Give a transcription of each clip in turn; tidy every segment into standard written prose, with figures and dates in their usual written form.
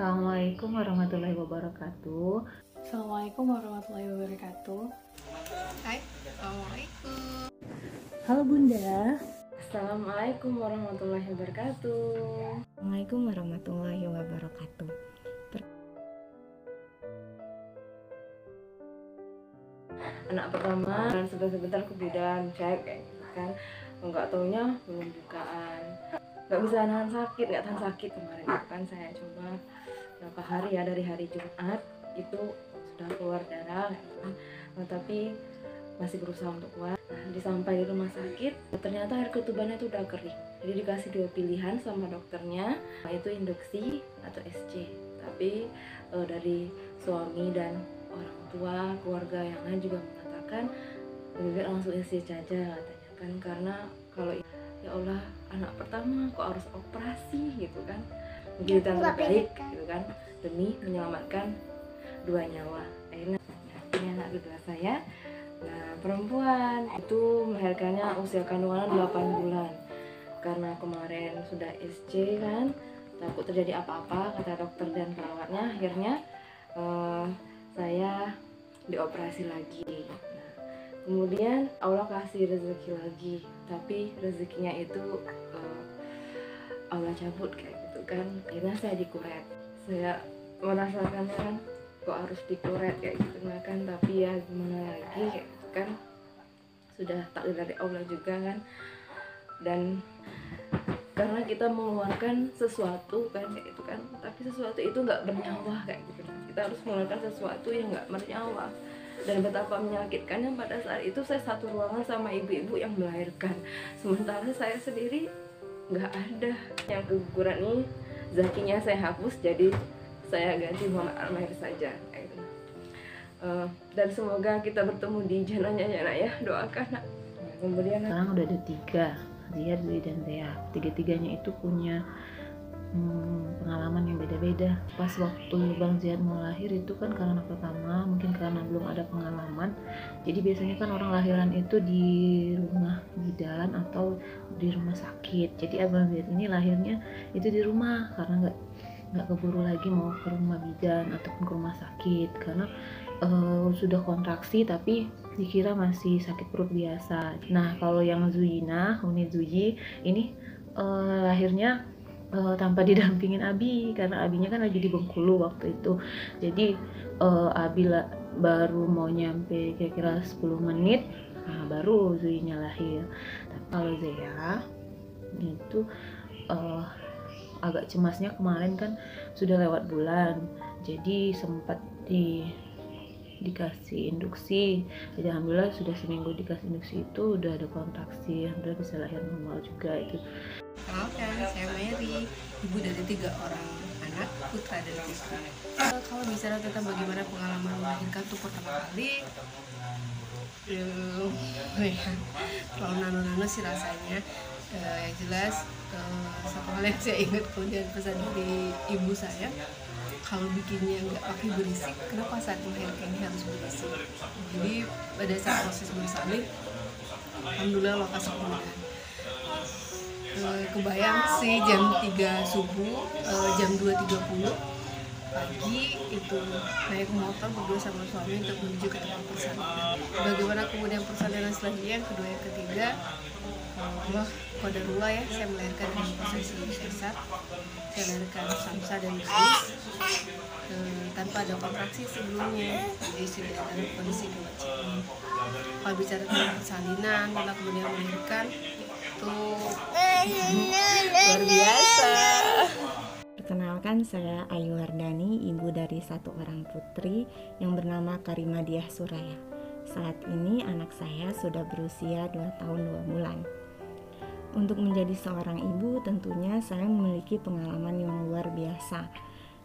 Assalamualaikum warahmatullahi wabarakatuh. Assalamualaikum warahmatullahi wabarakatuh. Hai, Assalamualaikum. Halo Bunda. Assalamualaikum warahmatullahi wabarakatuh. Assalamualaikum warahmatullahi wabarakatuh. Anak pertama dan sebentar aku bidan cek kayak gitu kan, nggak taunya belum bukaan, nggak bisa nahan sakit, nggak tahan sakit kemarin itu kan saya coba berapa hari ya, dari hari Jumat itu sudah keluar darah gitu kan. Tapi masih berusaha untuk keluar. Nah, disampai di rumah sakit ternyata air ketubannya itu udah kering, jadi dikasih dua pilihan sama dokternya, yaitu induksi atau SC. Tapi dari suami dan orang tua keluarga yang lain juga mengatakan lebih baik langsung SC saja katanya kan, karena kalau ya Allah anak pertama kok harus operasi gitu kan, mungkin itu yang terbaik gitu kan demi menyelamatkan dua nyawa. Akhirnya ini anak kedua saya. Nah, perempuan itu melahirkannya usia kandungan 8 bulan. Karena kemarin sudah SC kan, takut terjadi apa-apa kata dokter dan perawatnya, akhirnya saya dioperasi lagi. Nah, kemudian Allah kasih rezeki lagi, tapi rezekinya itu Allah cabut kayak gitu kan. Akhirnya saya dikuret. Saya merasakan kan kok harus dikuret kayak gitu nah kan, tapi ya gimana lagi kayak gitu kan, sudah takdir dari Allah juga kan. Dan karena kita mengeluarkan sesuatu kan kayak gitu kan, tapi sesuatu itu nggak bernyawa kayak gitu, kita harus mengeluarkan sesuatu yang nggak bernyawa. Dan betapa menyakitkannya pada saat itu saya satu ruangan sama ibu-ibu yang melahirkan, sementara saya sendiri nggak ada. Yang keguguran ini zakinya saya hapus, jadi saya ganti Muhammad Al-Mahir saja. Dan semoga kita bertemu di jannahnya ya nak ya, doakan nak. Kemudian Sekarang udah ada 3, Ziad, Dwi, dan Rea. Tiga-tiganya itu punya pengalaman yang beda-beda. Pas waktu Bang Ziad mau lahir itu kan karena anak pertama, mungkin karena belum ada pengalaman. Jadi biasanya kan orang lahiran itu di rumah bidan atau di rumah sakit. Jadi Abang Ziad ini lahirnya itu di rumah karena nggak keburu lagi mau ke rumah bidan ataupun ke rumah sakit, karena sudah kontraksi tapi dikira masih sakit perut biasa. Nah kalau yang Zuyina, Uni Zuyi ini lahirnya tanpa didampingin Abi, karena Abinya kan lagi di Bengkulu waktu itu. Jadi Abi baru mau nyampe kira-kira 10 menit, nah, baru Zuyinya lahir. Tapi kalau Zea itu agak cemasnya kemarin kan sudah lewat bulan, jadi sempat dikasih induksi. Jadi alhamdulillah sudah seminggu dikasih induksi itu udah ada kontraksi, alhamdulillah bisa lahir normal juga itu. Kenalkan, saya Mary, ibu dari 3 orang anak, putra dan putri. Kalau bicara tentang bagaimana pengalaman melahirkan tuh pertama kali, terlalu nano-nano sih rasanya. Yang jelas satu hal yang saya ingat kemudian pesan dari ibu saya, kalau bikinnya nggak pakai berisik, kenapa saat melahirkan ini harus berisik. Jadi pada saat proses bersalin, alhamdulillah Allah kasih kemudahan. Kebayang sih jam 3 subuh, jam 2.30 pagi itu naik motor berdua sama suami untuk menuju ke tempat persalinan. Bagaimana kemudian persalinan selanjutnya, yang kedua yang ketiga, Allah qadarullah ya, saya melahirkan dengan prosesi sesar. Saya melahirkan Samsa dan Kais tanpa ada kontraksi sebelumnya, jadi sudah dalam kondisi kewajiban. Kalau bicara tentang persalinan, kita kemudian melahirkan itu luar biasa. Perkenalkan, saya Ayu Wardani, ibu dari 1 orang putri yang bernama Karimadiah Suraya. Saat ini anak saya sudah berusia 2 tahun 2 bulan. Untuk menjadi seorang ibu tentunya saya memiliki pengalaman yang luar biasa,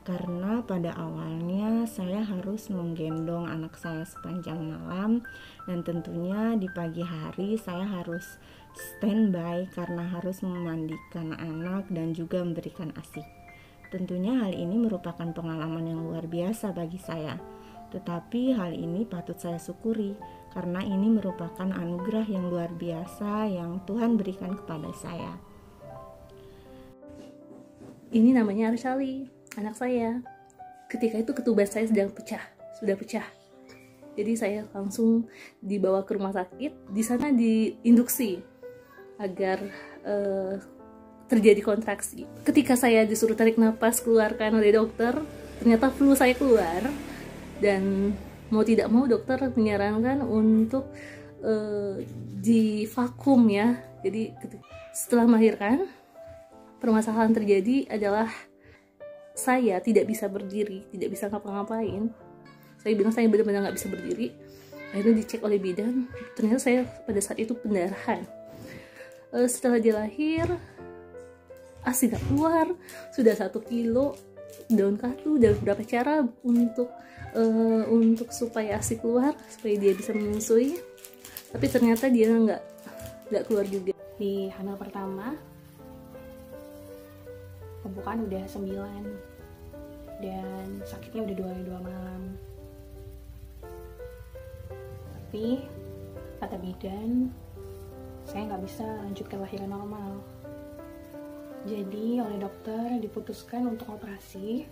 karena pada awalnya saya harus menggendong anak saya sepanjang malam, dan tentunya di pagi hari saya harus standby karena harus memandikan anak dan juga memberikan ASI. Tentunya hal ini merupakan pengalaman yang luar biasa bagi saya, tetapi hal ini patut saya syukuri karena ini merupakan anugerah yang luar biasa yang Tuhan berikan kepada saya. Ini namanya Arsyali. anak saya. Ketika itu ketuban saya sudah pecah. Jadi saya langsung dibawa ke rumah sakit. Di sana diinduksi agar terjadi kontraksi. Ketika saya disuruh tarik nafas keluarkan oleh dokter, ternyata flu saya keluar, dan mau tidak mau dokter menyarankan untuk divakum ya. Jadi setelah melahirkan, permasalahan terjadi adalah saya tidak bisa berdiri, tidak bisa ngapa-ngapain. Saya bilang saya benar-benar nggak bisa berdiri. Akhirnya dicek oleh bidan, ternyata saya pada saat itu pendarahan. Setelah dia lahir, ASI nggak keluar, sudah 1 kilo daun katu, dan beberapa cara untuk supaya ASI keluar, supaya dia bisa menyusui. Tapi ternyata dia nggak keluar juga. Di hamil pertama pembukaan udah 9 dan sakitnya udah 2 malam. Tapi kata bidan, saya nggak bisa lanjut ke lahiran normal. Jadi oleh dokter diputuskan untuk operasi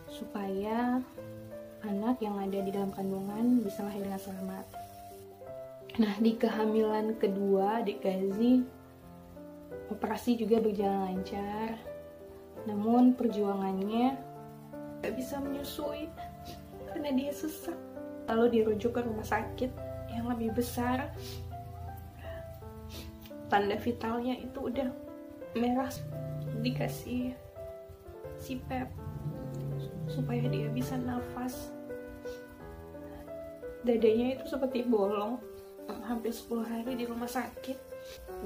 supaya anak yang ada di dalam kandungan bisa lahir dengan selamat. Nah, di kehamilan kedua adik Gazi, operasi juga berjalan lancar. Namun perjuangannya gak bisa menyusui karena dia sesak. Lalu dirujuk ke rumah sakit yang lebih besar. Tanda vitalnya itu udah merah, dikasih CPAP supaya dia bisa nafas. Dadanya itu seperti bolong. Hampir 10 hari di rumah sakit.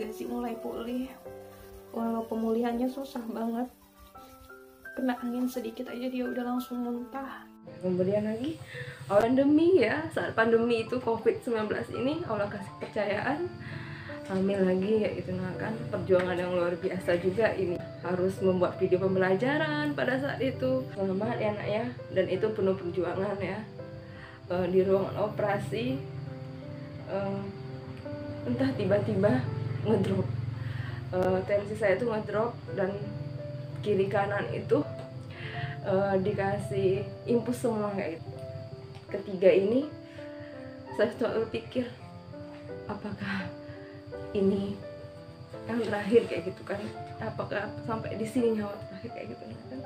Gazi mulai pulih, walau pemulihannya susah banget. Kena angin sedikit aja dia udah langsung muntah. Kemudian lagi pandemi ya, saat pandemi itu COVID-19 ini Allah kasih kepercayaan hamil lagi, yaitu kan perjuangan yang luar biasa juga ini. Harus membuat video pembelajaran pada saat itu, selamat ya nak ya, dan itu penuh perjuangan ya. Di ruangan operasi entah tiba-tiba ngedrop, tensi saya itu ngedrop, dan kiri kanan itu dikasih impus semua kayak gitu. Ketiga ini saya selalu pikir, apakah ini yang terakhir kayak gitu kan, apakah sampai di sini nyawa terakhir kayak gitu kan.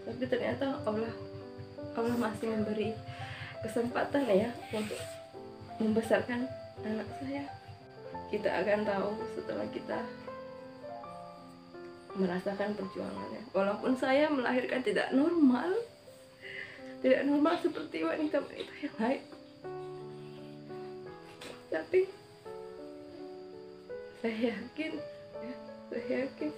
Tapi ternyata Allah masih memberi kesempatan ya untuk membesarkan anak saya. Kita akan tahu setelah kita merasakan perjuangannya. Walaupun saya melahirkan tidak normal seperti wanita-wanita yang lain, tapi saya yakin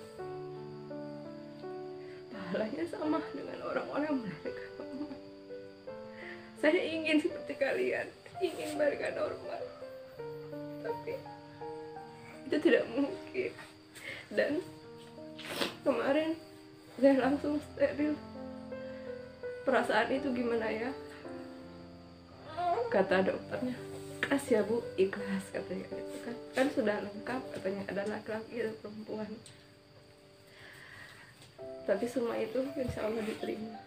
pahalanya sama dengan orang-orang yang melahirkan normal. Saya ingin seperti kalian, ingin melahirkan normal, tapi itu tidak mungkin. Dan kemarin saya langsung steril. Perasaan itu gimana ya? Kata dokternya, ikhlas ya bu, ikhlas katanya gitu kan sudah lengkap katanya, ada laki-laki dan perempuan. Tapi semua itu insya Allah diterima.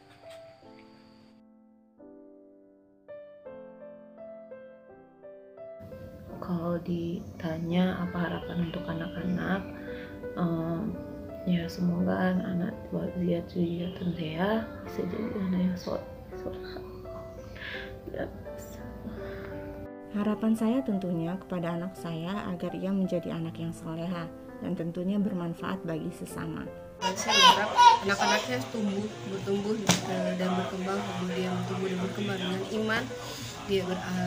Kalau ditanya apa harapan untuk anak-anak, ya semoga anak buat Ziyad dan Zea bisa jadi anak yang soleh. Harapan saya tentunya kepada anak saya agar ia menjadi anak yang soleha dan tentunya bermanfaat bagi sesama. Saya berharap anak-anaknya bertumbuh dan berkembang, kemudian bertumbuh dan berkembang dengan iman, dia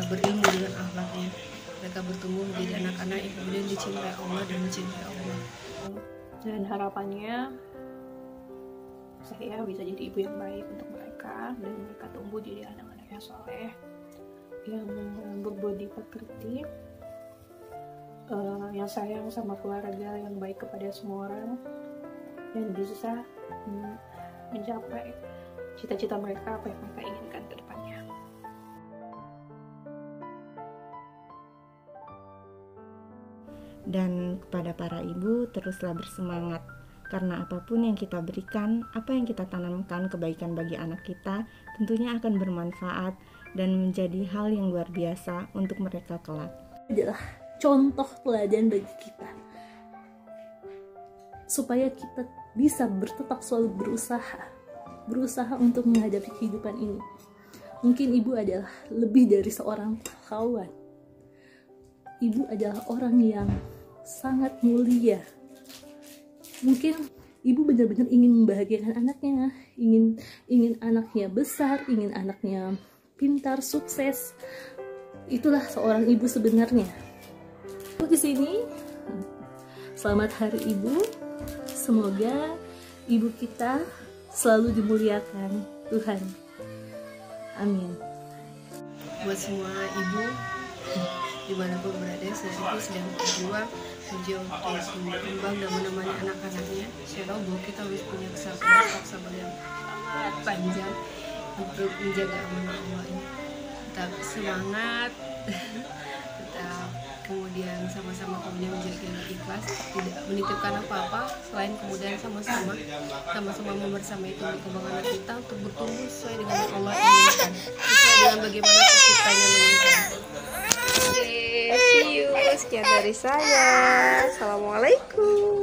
berilmu dengan akhlaknya. Mereka bertumbuh menjadi anak-anak yang kemudian dicintai Allah dan mencintai Allah. Dan harapannya saya bisa jadi ibu yang baik untuk mereka, dan mereka tumbuh jadi anak-anak yang soleh, yang berbudi pekerti, yang sayang sama keluarga, yang baik kepada semua orang, dan bisa mencapai cita-cita mereka, apa yang mereka inginkan ke depannya. Dan kepada para ibu, teruslah bersemangat Karena apapun yang kita berikan, apa yang kita tanamkan kebaikan bagi anak kita tentunya akan bermanfaat dan menjadi hal yang luar biasa untuk mereka kelak. Adalah contoh teladan bagi kita, supaya kita bisa tetap selalu berusaha untuk menghadapi kehidupan ini. Mungkin ibu adalah lebih dari seorang pahlawan. Ibu adalah orang yang sangat mulia. Mungkin ibu benar-benar ingin membahagiakan anaknya, ingin anaknya besar, ingin anaknya pintar, sukses. Itulah seorang ibu sebenarnya. Di sini, selamat Hari Ibu. Semoga ibu kita selalu dimuliakan Tuhan. Amin. Buat semua ibu dimanapun berada, saat itu sedang berjuang untuk berkembang dan menemani anak-anaknya. Saya tahu bahwa kita harus punya kesabaran yang panjang untuk menjaga amanah Allah ini. Tetap semangat, tetap kemudian sama-sama menjaga ikhlas, tidak menitipkan apa-apa selain kemudian sama-sama membersamai kembang anak kita untuk bertumbuh sesuai dengan yang Allah inginkan, sesuai dengan bagaimana penciptanya menginginkan. Oke, see you. Sekian dari saya. Assalamualaikum.